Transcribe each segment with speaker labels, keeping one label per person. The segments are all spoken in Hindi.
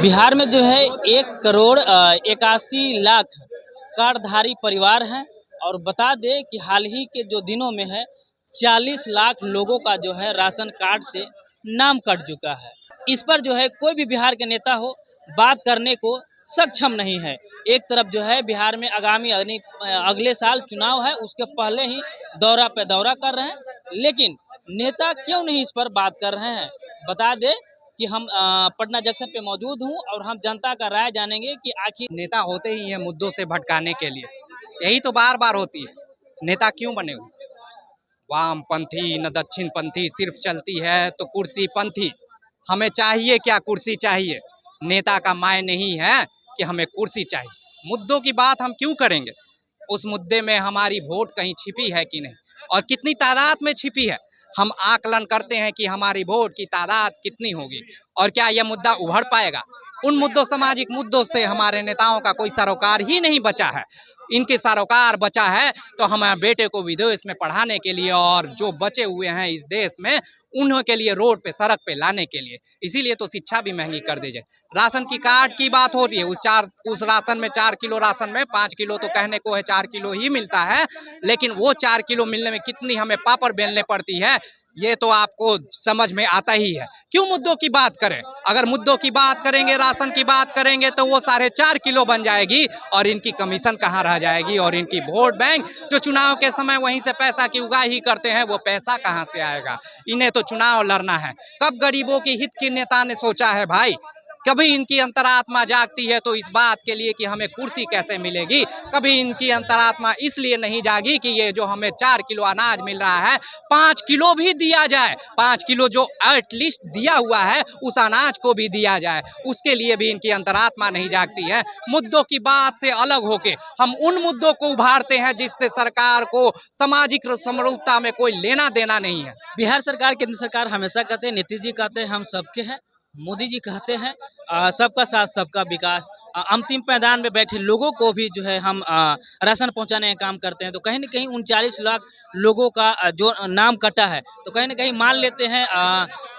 Speaker 1: बिहार में जो है 1 करोड़ 81 लाख कार्डधारी परिवार हैं। और बता दें कि हाल ही के जो दिनों में है 40 लाख लोगों का जो है राशन कार्ड से नाम कट चुका है। इस पर जो है कोई भी बिहार के नेता हो बात करने को सक्षम नहीं है। एक तरफ जो है बिहार में आगामी अगले साल चुनाव है, उसके पहले ही दौरा पे दौरा कर रहे हैं, लेकिन नेता क्यों नहीं इस पर बात कर रहे हैं। बता दें कि हम पटना जंक्शन पे मौजूद हूँ और हम जनता का राय जानेंगे कि आखिर
Speaker 2: नेता होते ही हैं मुद्दों से भटकाने के लिए। यही तो बार बार होती है। नेता क्यों बने हुए? वामपंथी न दक्षिणपंथी, सिर्फ चलती है तो कुर्सी पंथी। हमें चाहिए क्या? कुर्सी चाहिए। नेता का मायने नहीं है कि हमें कुर्सी चाहिए। मुद्दों की बात हम क्यों करेंगे? उस मुद्दे में हमारी वोट कहीं छिपी है कि नहीं, और कितनी तादाद में छिपी है। हम आकलन करते हैं कि हमारी वोट की तादाद कितनी होगी, और क्या यह मुद्दा उभर पाएगा। उन मुद्दों, सामाजिक मुद्दों से हमारे नेताओं का कोई सरोकार ही नहीं बचा है। इनके सरोकार बचा है तो हमारे बेटे को विदेश में पढ़ाने के लिए, और जो बचे हुए हैं इस देश में उन्हों के लिए रोड पे, सड़क पे लाने के लिए। इसीलिए तो शिक्षा भी महंगी कर दी जाए। राशन की कार्ड की बात हो रही है, उस राशन में 4 किलो राशन में 5 किलो तो कहने को है 4 किलो ही मिलता है, लेकिन वो 4 किलो मिलने में कितनी हमें पापड़ बेलने पड़ती है, ये तो आपको समझ में आता ही है। क्यों मुद्दों की बात करें? अगर मुद्दों की बात करेंगे, राशन की बात करेंगे, तो वो 4.5 किलो बन जाएगी, और इनकी कमीशन कहाँ रह जाएगी, और इनकी वोट बैंक जो चुनाव के समय वहीं से पैसा की उगाही करते हैं, वो पैसा कहाँ से आएगा। इन्हें तो चुनाव लड़ना है। कब गरीबों की हित की नेता ने सोचा है भाई? कभी इनकी अंतरात्मा जागती है तो इस बात के लिए कि हमें कुर्सी कैसे मिलेगी। कभी इनकी अंतरात्मा इसलिए नहीं जागी कि ये जो हमें 4 किलो अनाज मिल रहा है, 5 किलो भी दिया जाए, 5 किलो जो एटलीस्ट दिया हुआ है उस अनाज को भी दिया जाए, उसके लिए भी इनकी अंतरात्मा नहीं जागती है। मुद्दों की बात से अलग होके हम उन मुद्दों को उभारते हैं जिससे सरकार को सामाजिक समरूपता में कोई लेना देना नहीं है।
Speaker 1: बिहार सरकार, केंद्र सरकार हमेशा कहते हैं, नीतीश जी कहते हैं हम सबके हैं, मोदी जी कहते हैं सबका साथ सबका विकास। अंतिम मैदान में बैठे लोगों को भी जो है हम राशन पहुंचाने का काम करते हैं। तो कहीं ना कहीं 39 लाख लोगों का जो नाम कटा है, तो कहीं ना कहीं मान लेते हैं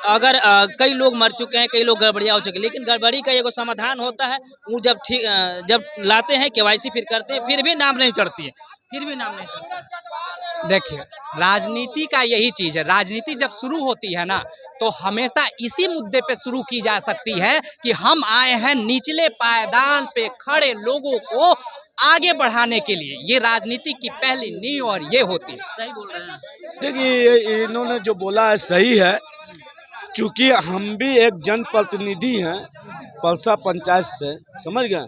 Speaker 1: अगर कई लोग मर चुके हैं, कई लोग गड़बड़िया हो चुके हैं, लेकिन गड़बड़ी का एगो समाधान होता है। वो जब लाते हैं केवाईसी फिर करते हैं, फिर भी नाम नहीं चढ़ती है, फिर भी नाम नहीं चढ़ता है।
Speaker 2: देखिए, राजनीति का यही चीज है। राजनीति जब शुरू होती है ना, तो हमेशा इसी मुद्दे पे शुरू की जा सकती है कि हम आए हैं निचले पायदान पे खड़े लोगों को आगे बढ़ाने के लिए। ये राजनीति की पहली नींव और ये होती है।
Speaker 1: सही बोल रहे हैं।
Speaker 3: देखिए, इन्होंने जो बोला है सही है, क्योंकि हम भी एक जनप्रतिनिधि हैं पलसा पंचायत से, समझ गए।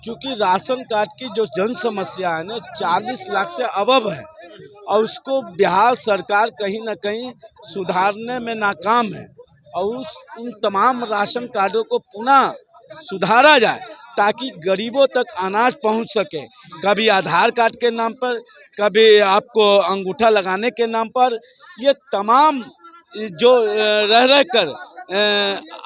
Speaker 3: क्योंकि राशन कार्ड की जो जन समस्या है ना 40 लाख से अबव है, और उसको बिहार सरकार कहीं ना कहीं सुधारने में नाकाम है। और उन तमाम राशन कार्डों को पुनः सुधारा जाए ताकि गरीबों तक अनाज पहुंच सके। कभी आधार कार्ड के नाम पर, कभी आपको अंगूठा लगाने के नाम पर, ये तमाम जो रह कर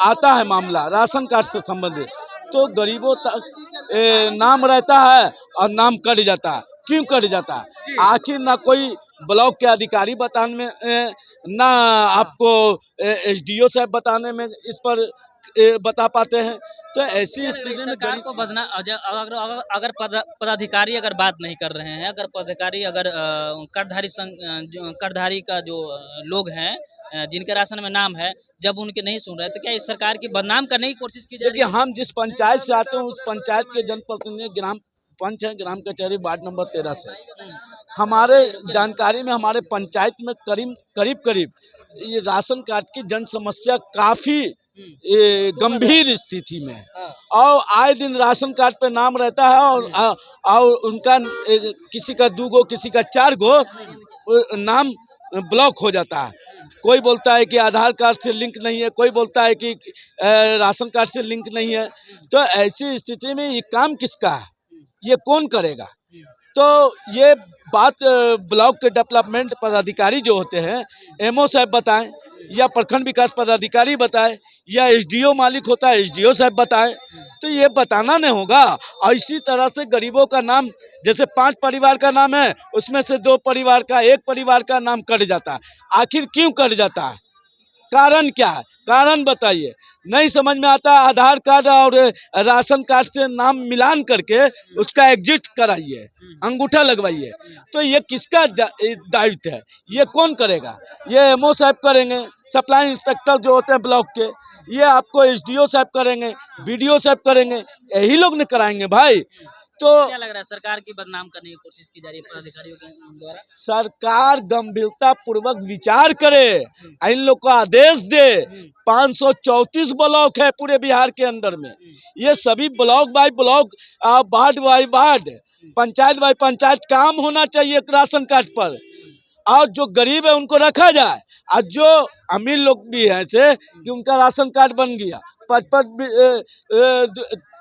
Speaker 3: आता है मामला राशन कार्ड से संबंधित, तो गरीबों तक नाम रहता है और नाम कट जाता है। क्यों कट जाता है? आखिर ना कोई ब्लॉक के अधिकारी बताने में, ना आपको एसडीओ साहब बताने में इस पर बता पाते हैं। तो ऐसी स्थिति में
Speaker 1: सरकार को बदना अगर पदाधिकारी अगर बात नहीं कर रहे हैं, अगर पदाधिकारी अगर कार्डधारी का जो लोग हैं जिनके राशन में नाम है, जब उनके नहीं सुन रहे, तो क्या इस सरकार की बदनाम करने की कोशिश की जा रही है?
Speaker 3: देखिए, हम जिस पंचायत से आते हैं उस पंचायत के जनप्रतिनिधि ग्राम पंच है, ग्राम कचहरी वार्ड नंबर 13 से। हमारे जानकारी में हमारे पंचायत में करीब ये राशन कार्ड की जन समस्या काफी गंभीर स्थिति में है। और आए दिन राशन कार्ड पे नाम रहता है, और उनका किसी का 2 गो, किसी का 4 गो नाम ब्लॉक हो जाता है। कोई बोलता है कि आधार कार्ड से लिंक नहीं है, कोई बोलता है कि राशन कार्ड से लिंक नहीं है। तो ऐसी स्थिति में ये काम किसका है? ये कौन करेगा? तो ये बात ब्लॉक के डेवलपमेंट पदाधिकारी जो होते हैं, एमओ साहब बताएं, या प्रखंड विकास पदाधिकारी बताएं, या एसडीओ मालिक होता है एसडीओ साहब बताएं। तो ये बताना नहीं होगा। और इसी तरह से गरीबों का नाम, जैसे 5 परिवार का नाम है, उसमें से 2 परिवार का, 1 परिवार का नाम कट जाता है। आखिर क्यों कट जाता है? कारण क्या है? कारण बताइए। नहीं समझ में आता, आधार कार्ड और राशन कार्ड से नाम मिलान करके उसका एग्जिट कराइए, अंगूठा लगवाइए। तो ये किसका दायित्व है? ये कौन करेगा? ये एमओ साहब करेंगे, सप्लाई इंस्पेक्टर जो होते हैं ब्लॉक के, ये आपको एसडीओ साहब करेंगे, बीडीओ साहब करेंगे, यही लोग ने कराएंगे भाई। तो
Speaker 1: क्या लग रहा है, सरकार की बदनाम करने की कोशिश की जा रही है पदाधिकारियों के द्वारा?
Speaker 3: सरकार गंभीरता पूर्वक विचार करे, इन लोग को आदेश दे। 534 ब्लॉक है पूरे बिहार के अंदर में, ये सभी block by block, ward by ward, panchayat by panchayat काम होना चाहिए राशन कार्ड पर। और जो गरीब है उनको रखा जाए, और जो अमीर लोग भी हैं ऐसे कि उनका राशन कार्ड बन गया, 5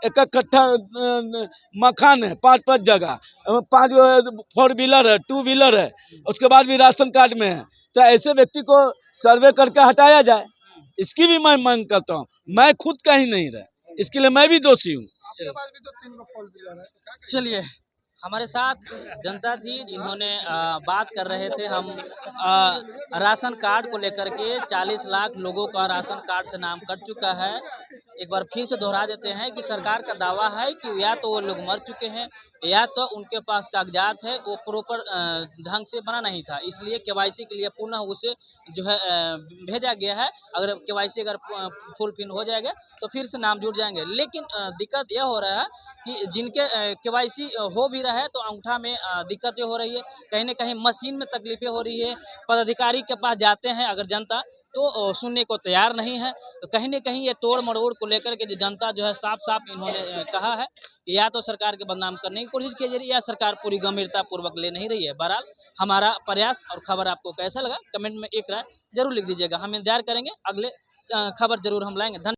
Speaker 3: एक कट्ठा मकान है, 5 जगह, 5 4 व्हीलर है, 2 व्हीलर है, उसके बाद भी राशन कार्ड में है। तो ऐसे व्यक्ति को सर्वे करके हटाया जाए, इसकी भी मैं मांग करता हूँ। मैं खुद कहीं नहीं रहा, इसके लिए मैं भी दोषी हूँ।
Speaker 1: चलिए, हमारे साथ जनता थी जिन्होंने बात कर रहे थे। हम राशन कार्ड को लेकर के 40 लाख लोगों का राशन कार्ड से नाम कट चुका है। एक बार फिर से दोहरा देते हैं कि सरकार का दावा है कि या तो वो लोग मर चुके हैं या तो उनके पास कागजात है वो प्रॉपर ढंग से बना नहीं था, इसलिए केवाईसी के लिए पुनः उसे जो है भेजा गया है। अगर केवाईसी अगर फुलफिल हो जाएगा तो फिर से नाम जुड़ जाएंगे। लेकिन दिक्कत यह हो रहा है कि जिनके केवाईसी हो भी रहा है तो अंगूठा में दिक्कतें हो रही है, कहीं ना कहीं मशीन में तकलीफें हो रही है। पदाधिकारी के पास जाते हैं अगर जनता तो सुनने को तैयार नहीं है। तो कहीं न कहीं ये तोड़ मरोड़ को लेकर के जो जनता जो है साफ साफ इन्होंने कहा है कि या तो सरकार के बदनाम करने की कोशिश की जा रही है या सरकार पूरी गंभीरता पूर्वक ले नहीं रही है। बहरहाल हमारा प्रयास और खबर आपको कैसा लगा कमेंट में एक राय जरूर लिख दीजिएगा। हम इंतजार करेंगे, अगले खबर जरूर हम लाएंगे। धन्यवाद।